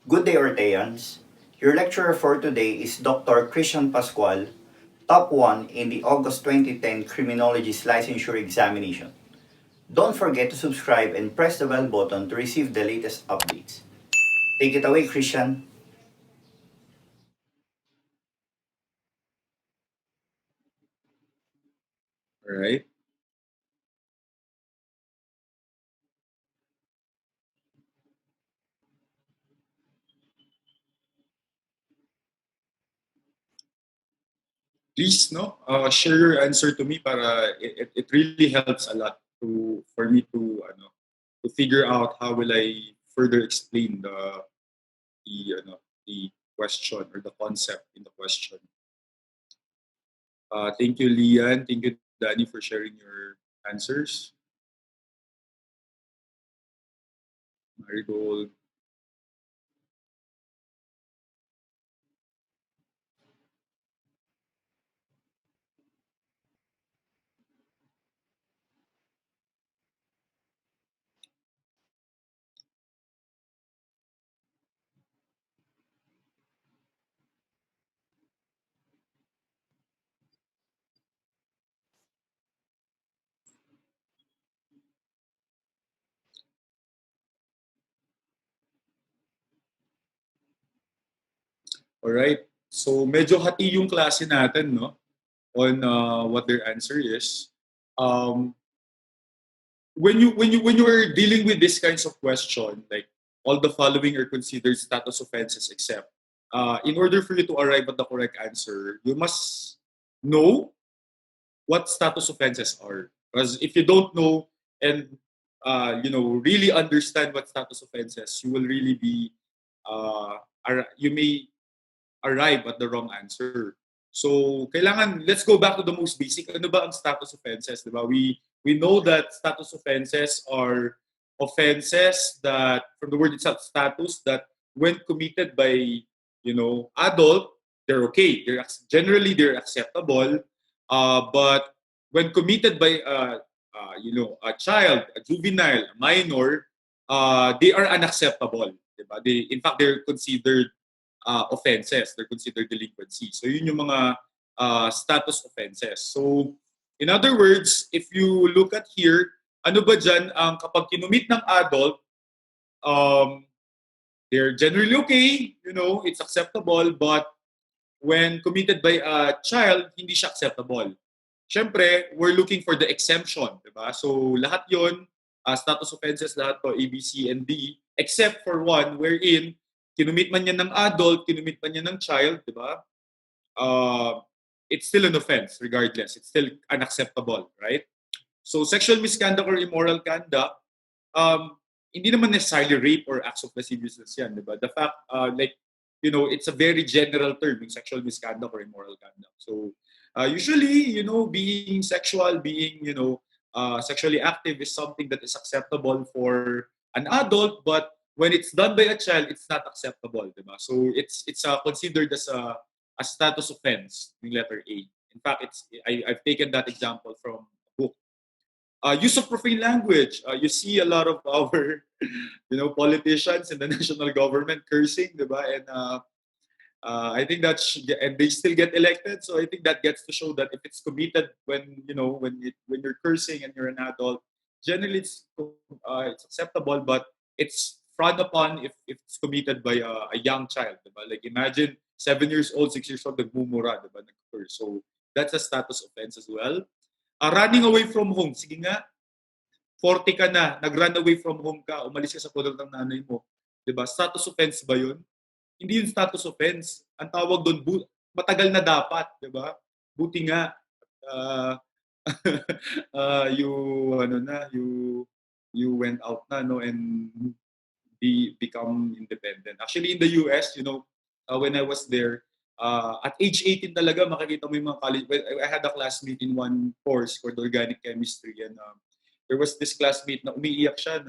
Good day, Orteans. Your lecturer for today is Dr. Christian Pascual, top 1 in the August 2010 Criminologist Licensure Examination. Don't forget to subscribe and press the bell button to receive the latest updates. Take it away, Christian. All right. Please, no, share your answer to me para it really helps a lot for me to figure out how will I further explain the question or the concept in the question. Thank you, Lian. Thank you, Danny, for sharing your answers. Marigold. All right. So medyo hati yung klase natin, no, on what their answer is. Um, when you are dealing with these kinds of question, like all the following are considered status offenses except, in order for you to arrive at the correct answer, you must know what status offenses are. Because if you don't know and really understand what status offenses, you will really be you may arrive at the wrong answer. So, kailangan, let's go back to the most basic. Ano ba ang status offenses? Diba? We know that status offenses are offenses that, from the word itself, status, that when committed by, adult, they're okay. Generally, they're acceptable. But when committed by, a child, a juvenile, a minor, they are unacceptable. Diba? In fact, they're considered offenses. They're considered delinquency. So yun yung mga status offenses. So in other words, if you look at here, ano ba dyan ang kapag kinumit ng adult, um, they're generally okay, it's acceptable, but when committed by a child, hindi siya acceptable. Siyempre, we're looking for the exemption, di ba? So lahat yon, status offenses, lahat to, A, B, C, and D, except for one wherein kinumit man yan ng adult, kinumit man yan ng child, di ba? It's still an offense regardless. It's still unacceptable, right? So sexual misconduct or immoral conduct, um, hindi naman necessarily rape or acts of lasciviousness yan, di ba? The fact, it's a very general term, yung sexual misconduct or immoral conduct. So usually, being sexual, being, sexually active is something that is acceptable for an adult, but when it's done by a child, it's not acceptable, di ba? So it's considered as a status offense, yung letter A. In fact, I've taken that example from a book. Use of profane language. You see a lot of our, politicians in the national government cursing, diba? And I think and they still get elected. So I think that gets to show that if it's committed when you're cursing and you're an adult, generally it's acceptable, but it's frowned upon if it's committed by a young child, diba? Like imagine 7 years old, 6 years old, nagmumura, diba? Nag-curse. So that's a status offense as well. Running away from home. Sige nga, 40 ka na, nag-run away from home ka, umalis ka sa pulot ng nanay mo. 'Di ba? Status offense ba 'yun? Hindi 'yun status offense. Ang tawag doon, matagal na dapat, 'di ba? Buti nga uh, you you went out na, no, and become independent. Actually in the US, when I was there, at age 18 talaga makikita mo yung mga college. I had a classmate in one course called organic chemistry, and there was this classmate na umiiyak siya,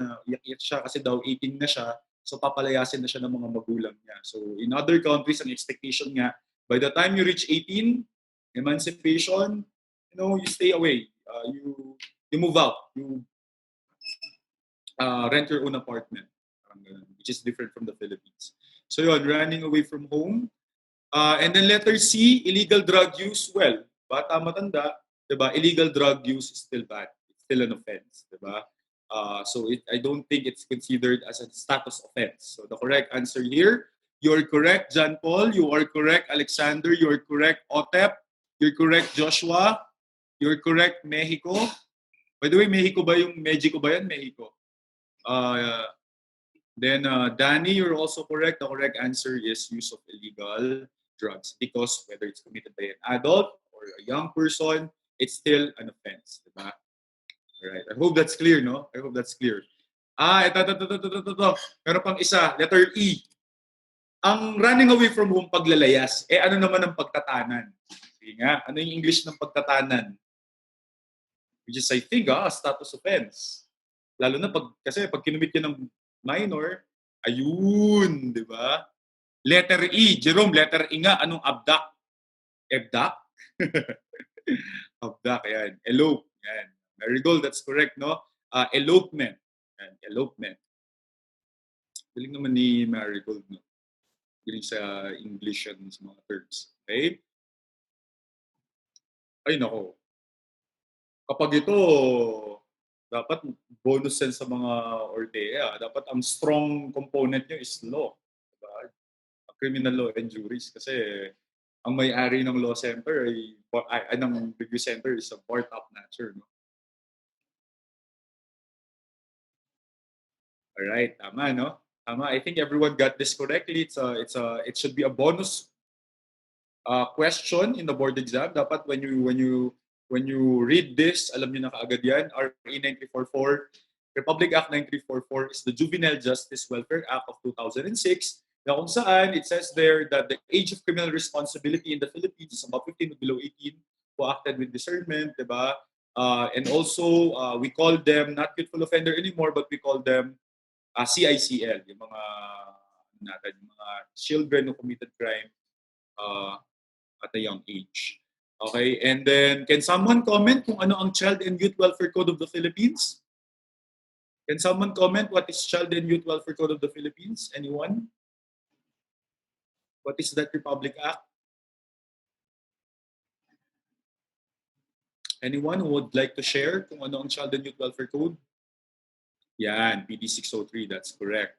kasi daw 18 na siya, so papalayasin na siya ng mga magulang niya. So in other countries, ang expectation nga, by the time you reach 18, emancipation, you stay away. You move out. You rent your own apartment, which is different from the Philippines. So yun, running away from home. And then letter C, illegal drug use. Well, bata matanda, diba? Illegal drug use is still bad. It's still an offense, diba? I don't think it's considered as a status offense. So the correct answer here, you're correct, John Paul. You are correct, Alexander. You are correct, Otep. You're correct, Joshua. You're correct, Mexico. By the way, Mexico ba yung Mexico ba yan? Mexico. Then Danny, you're also correct. The correct answer is use of illegal drugs because whether it's committed by an adult or a young person, it's still an offense. Diba? Alright. I hope that's clear, no? I hope that's clear. Ito. Meron pang isa, letter E. Ang running away from home paglalayas, ano naman ang pagtatanan? Sige nga, ano yung English ng pagtatanan? Which is, I think, status offense. Lalo na kasi pag kinumit ka ng minor, ayun, di ba? Letter E, Jerome, letter E nga, anong abduct? Abduct? Abduct, yan. Elope, yan. Marigold, that's correct, no? Elopement. Yan, elopement. Galing naman ni Marigold, no? Galing sa English and sa mga terms. Okay? Ay, nako. Kapag ito, dapat bonus yan sa mga Ortea. Dapat ang strong component nyo is law. Diba? Criminal law and juries. Kasi ang may-ari ng law center ng review center is a part-up nature. No? Alright, tama, no? Tama. I think everyone got this correctly. It should be a bonus question in the board exam. Dapat when you read this, alam niyo na kaagad yan. RA 9344, Republic Act 9344 is the Juvenile Justice Welfare Act of 2006. Na kung saan it says there that the age of criminal responsibility in the Philippines is above 15 to below 18 who acted with discernment, diba? And also, we call them not youthful offender anymore, but we call them CICL, yung mga children who committed crime at a young age. Okay, and then can someone comment kung ano ang Child and Youth Welfare Code of the Philippines? Can someone comment what is Child and Youth Welfare Code of the Philippines? Anyone? What is that Republic Act? Anyone who would like to share kung ano ang Child and Youth Welfare Code? Yan, PD 603, that's correct.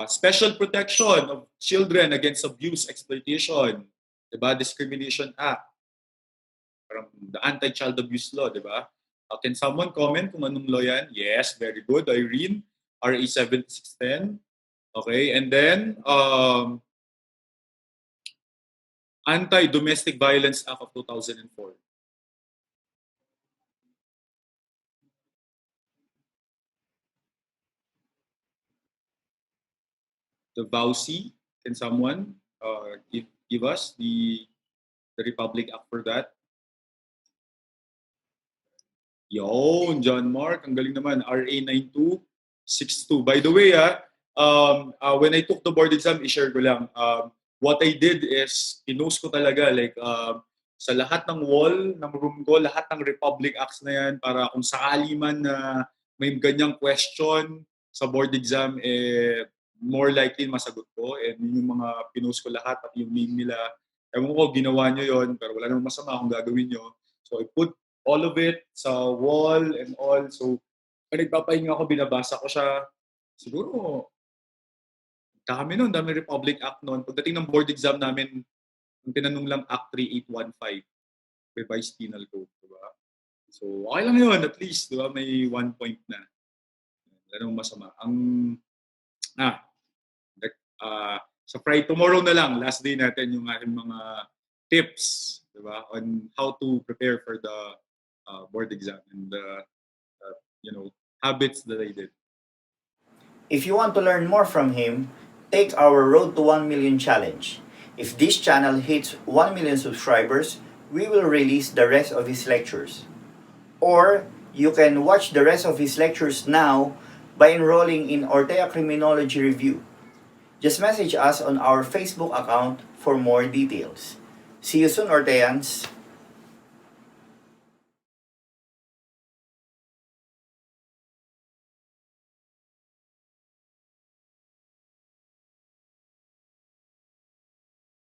Special protection of children against abuse, exploitation, diba? Discrimination Act, parang the anti-child abuse law, diba? Can someone comment kung anong law yan? Yes, very good, Irene. RA 7610. Okay, and then Anti-Domestic Violence Act of 2004. The VAUSI, can someone give us the Republic Act for that? Yon, John Mark, ang galing naman, RA 9262. By the way, when I took the board exam, i-share ko lang. What I did is, pinost ko talaga, like, sa lahat ng wall ng room ko, lahat ng Republic Acts na yan, para kung sakali man na may ganyang question sa board exam, more likely masagot ko. And yung mga pinost ko lahat, at yung name nila, ewan ko, ginawa nyo yon, pero wala namang masama kung gagawin nyo. So I put all of it sa wall and all. So, pag nagpapahinga ako, binabasa ko siya. Siguro, dami Republic Act noon. Pagdating ng board exam namin, ang tinanong lang Act 3815, Revised Penal Code. Diba? So, okay lang yun. At least, diba, may 1 point na. Wala namang masama. Sa Friday, tomorrow na lang, last day natin yung ating mga tips, diba, on how to prepare for the board exam and habits that I did. If you want to learn more from him, take our Road to 1 Million challenge. If this channel hits 1 million subscribers, we will release the rest of his lectures. Or you can watch the rest of his lectures now by enrolling in Ortea Criminology Review. Just message us on our Facebook account for more details. See you soon, Orteans!